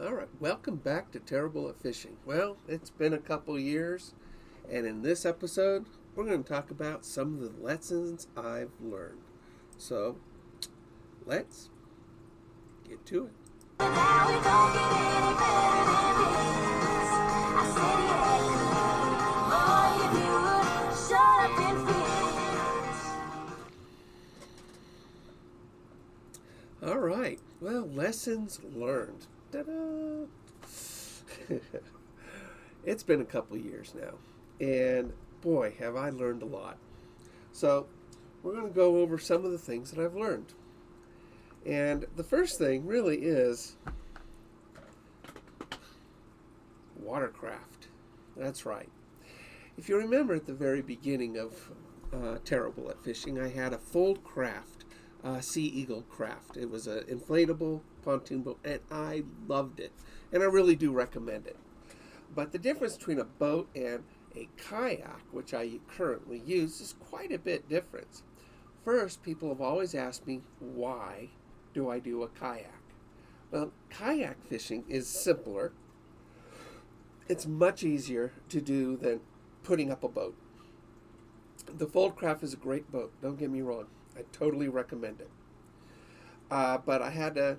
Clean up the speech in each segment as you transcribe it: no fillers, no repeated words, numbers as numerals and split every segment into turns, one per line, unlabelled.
All right, welcome back to Terrible at Fishing. Well, it's been a couple years, and in this episode, we're going to talk about some of the lessons I've learned. So, let's get to it. All right, well, lessons learned. Ta-da! It's been a couple years now, and boy, have I learned a lot. So, we're going to go over some of the things that I've learned. And the first thing really is watercraft. That's right. If you remember at the very beginning of Terrible at Fishing, I had a full craft, Sea Eagle craft. It was an inflatable pontoon boat, and I loved it. And I really do recommend it. But the difference between a boat and a kayak, which I currently use, is quite a bit different. First, people have always asked me, why do I do a kayak? Well, kayak fishing is simpler. It's much easier to do than putting up a boat. The Foldcraft is a great boat, don't get me wrong. I totally recommend it. But I had to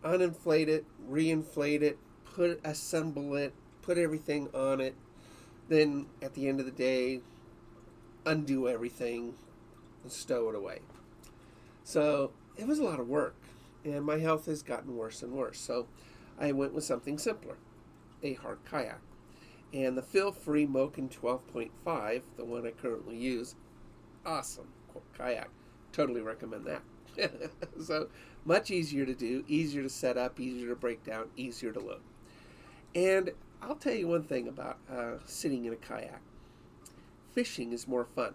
uninflate it, reinflate it, assemble it, put everything on it, then at the end of the day, undo everything and stow it away. So it was a lot of work, and my health has gotten worse and worse. So I went with something simpler, a hard kayak. And the Feelfree Moken 12.5, the one I currently use, awesome kayak. Totally recommend that. So much easier to do, easier to set up, easier to break down, easier to load. And I'll tell you one thing about sitting in a kayak. Fishing is more fun.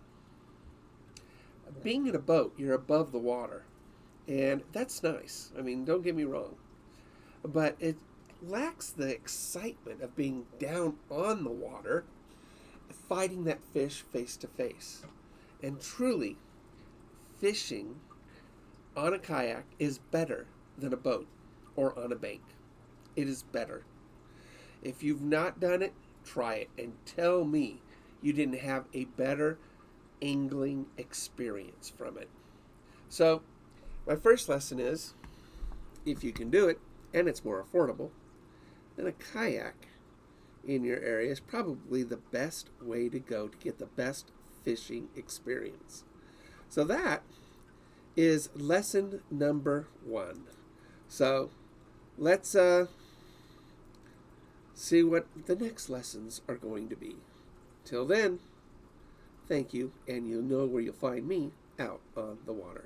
Being in a boat, you're above the water. And that's nice. I mean, don't get me wrong. But it lacks the excitement of being down on the water, fighting that fish face to face. And truly, fishing on a kayak is better than a boat or on a bank. It is better. If you've not done it, try it and tell me you didn't have a better angling experience from it. So, my first lesson is, if you can do it, and it's more affordable, then a kayak in your area is probably the best way to go to get the best fishing experience. So that is lesson number 1. So, let's see what the next lessons are going to be. Till then, thank you, and you'll know where you'll find me out on the water.